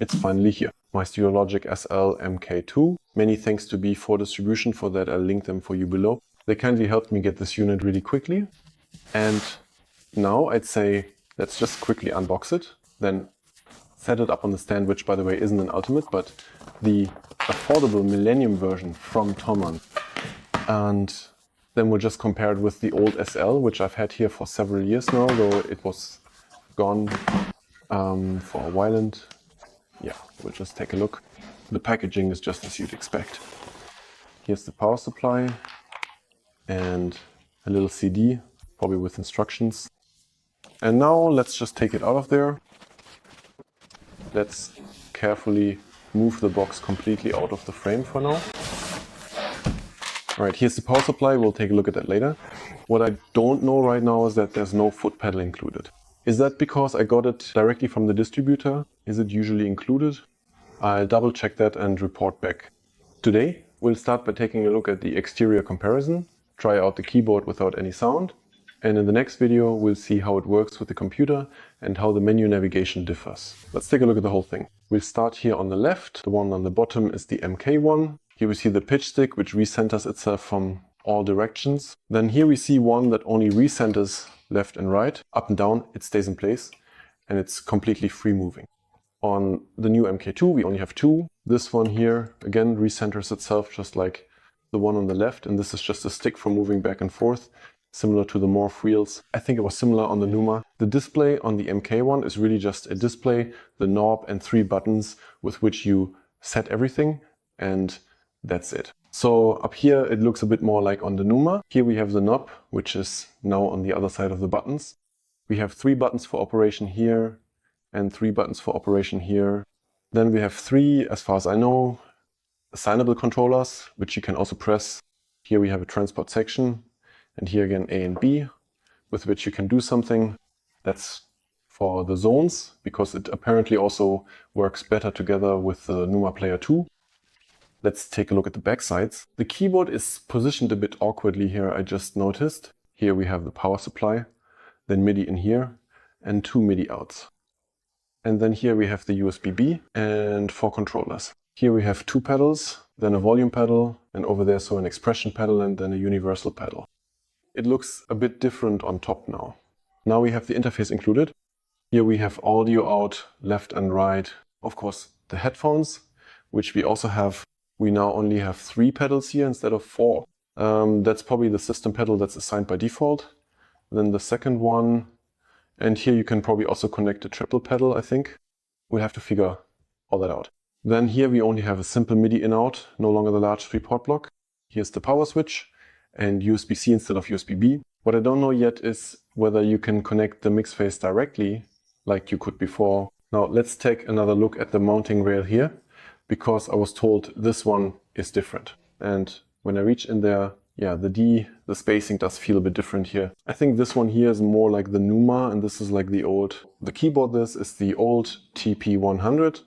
it's finally here. My Studiologic SL MKII. Many thanks to B4 Distribution for that. I'll link them for you below. They kindly helped me get this unit really quickly. And now I'd say let's just quickly unbox it, then set it up on the stand, which by the way isn't an Ultimate, but the affordable Millennium version from Thomann. And then we'll just compare it with the old SL, which I've had here for several years now, though it was gone for a while. And yeah, we'll just take a look. The packaging is just as you'd expect. Here's the power supply and a little CD, probably with instructions. And now let's just take it out of there. Let's carefully move the box completely out of the frame for now. All right, here's the power supply. We'll take a look at that later. What I don't know right now is that there's no foot pedal included. Is that because I got it directly from the distributor? Is it usually included? I'll double check that and report back. Today, we'll start by taking a look at the exterior comparison, try out the keyboard without any sound, and in the next video, we'll see how it works with the computer and how the menu navigation differs. Let's take a look at the whole thing. We'll start here on the left. The one on the bottom is the MK one. Here we see the pitch stick, which recenters itself from all directions. Then here we see one that only recenters left and right. Up and down, it stays in place, and it's completely free moving. On the new MK2, we only have two. This one here, again, recenters itself just like the one on the left, and this is just a stick for moving back and forth, similar to the Morph wheels. I think it was similar on the Numa. The display on the MK one is really just a display, the knob and 3 buttons with which you set everything, and that's it. So up here it looks a bit more like on the Numa. Here we have the knob, which is now on the other side of the buttons. We have 3 buttons for operation here and 3 buttons for operation here. Then we have 3, as far as I know, assignable controllers, which you can also press. Here we have a transport section, and here again A and B, with which you can do something. That's for the zones, because it apparently also works better together with the Numa Player 2. Let's take a look at the back sides. The keyboard is positioned a bit awkwardly here, I just noticed. Here we have the power supply, then MIDI in here, and 2 MIDI outs. And then here we have the USB-B and 4 controllers. Here we have 2 pedals, then a volume pedal, and over there so an expression pedal and then a universal pedal. It looks a bit different on top now. Now we have the interface included. Here we have audio out, left and right. Of course, the headphones, which we also have. We now only have 3 pedals here instead of 4. That's probably the system pedal that's assigned by default. Then the second one, and here you can probably also connect a triple pedal, I think. We'll have to figure all that out. Then here we only have a simple MIDI in-out, no longer the large 3-port block. Here's the power switch and USB-C instead of USB-B. What I don't know yet is whether you can connect the mix face directly like you could before. Now let's take another look at the mounting rail here, because I was told this one is different. And when I reach in there, yeah, the spacing does feel a bit different here. I think this one here is more like the Numa, and this is like the old. The keyboard this is the old TP100,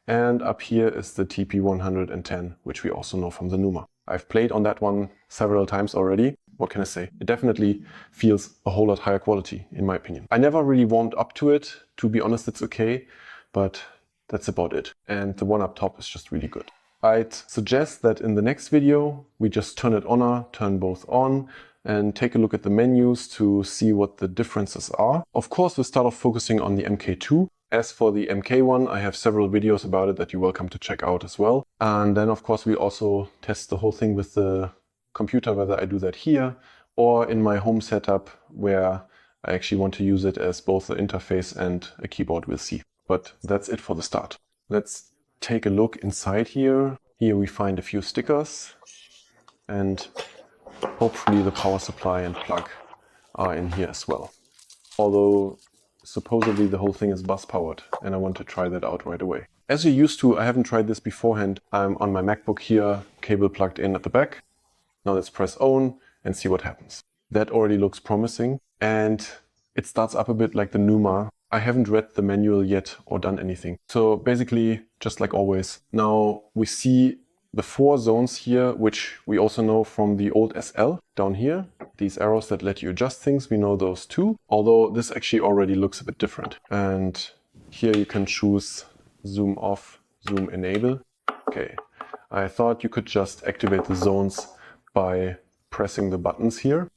and up here is the TP110, which we also know from the Numa. I've played on that one several times already. What can I say? It definitely feels a whole lot higher quality, in my opinion. I never really warmed up to it. To be honest, it's okay, but that's about it. And the one up top is just really good. I'd suggest that in the next video, we just turn it on, turn both on, and take a look at the menus to see what the differences are. Of course, we'll start off focusing on the MK2. As for the MK1, I have several videos about it that you're welcome to check out as well. And then, of course, we also test the whole thing with the computer, whether I do that here or in my home setup, where I actually want to use it as both an interface and a keyboard. We'll see. But that's it for the start. Let's take a look inside here. Here we find a few stickers, and hopefully the power supply and plug are in here as well. Although supposedly the whole thing is bus powered, and I want to try that out right away. As you're used to, I haven't tried this beforehand. I'm on my MacBook here, cable plugged in at the back. Now let's press on and see what happens. That already looks promising, and it starts up a bit like the Numa. I haven't read the manual yet or done anything. So basically, just like always, now we see the 4 zones here, which we also know from the old SL. Down here, these arrows that let you adjust things, we know those too. Although this actually already looks a bit different. And here you can choose zoom off, zoom enable. Okay, I thought you could just activate the zones by pressing the buttons here.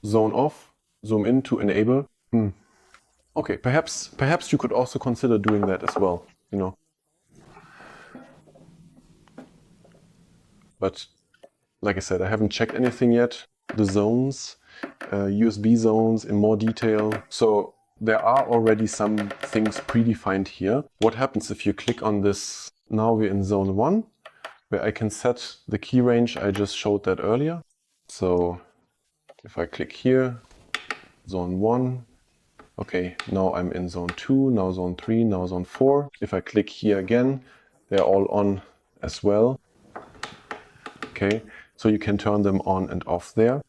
Zone off, zoom in to enable. Okay, perhaps you could also consider doing that as well, you know. But like I said, I haven't checked anything yet. The zones, USB zones in more detail. So there are already some things predefined here. What happens if you click on this? Now we're in zone 1, where I can set the key range. I just showed that earlier. So if I click here, zone 1, okay, now I'm in zone 2, now zone 3, now zone 4. If I click here again, they're all on as well. Okay, so you can turn them on and off there.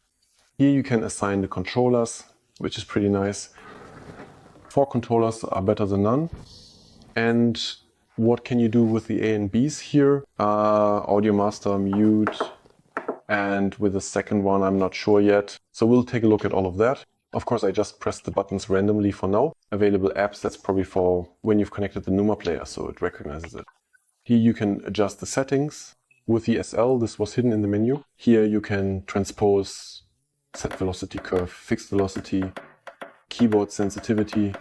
Here you can assign the controllers, which is pretty nice. 4 controllers are better than none. And what can you do with the A and Bs here? Audio master, mute, and with the second one I'm not sure yet. So we'll take a look at all of that. Of course, I just pressed the buttons randomly for now. Available apps, that's probably for when you've connected the Numa player, so it recognizes it. Here you can adjust the settings. With the SL, this was hidden in the menu. Here you can transpose, set velocity curve, fixed velocity, keyboard sensitivity.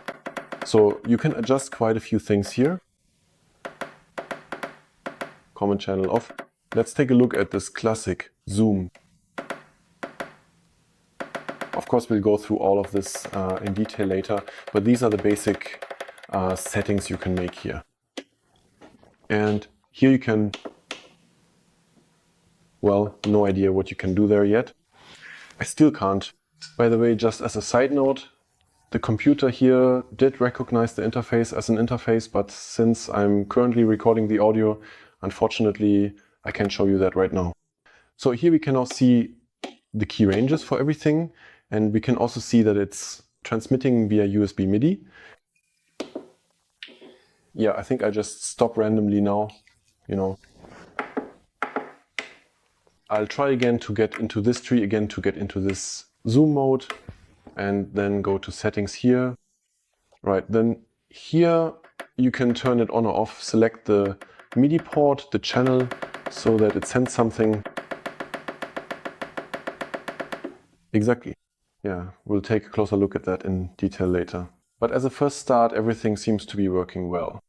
So you can adjust quite a few things here. Command channel off. Let's take a look at this classic zoom. Of course, we'll go through all of this in detail later, but these are the basic settings you can make here. And here you can, well, no idea what you can do there yet. I still can't. By the way, just as a side note, the computer here did recognize the interface as an interface, but since I'm currently recording the audio, unfortunately, I can't show you that right now. So here we can now see the key ranges for everything, and we can also see that it's transmitting via USB MIDI. Yeah, I think I just stop randomly now, you know. I'll try again to get into this tree again, to get into this zoom mode, and then go to settings here. Right, then here you can turn it on or off, select the MIDI port, the channel, so that it sends something. Exactly. Yeah, we'll take a closer look at that in detail later. But as a first start, everything seems to be working well.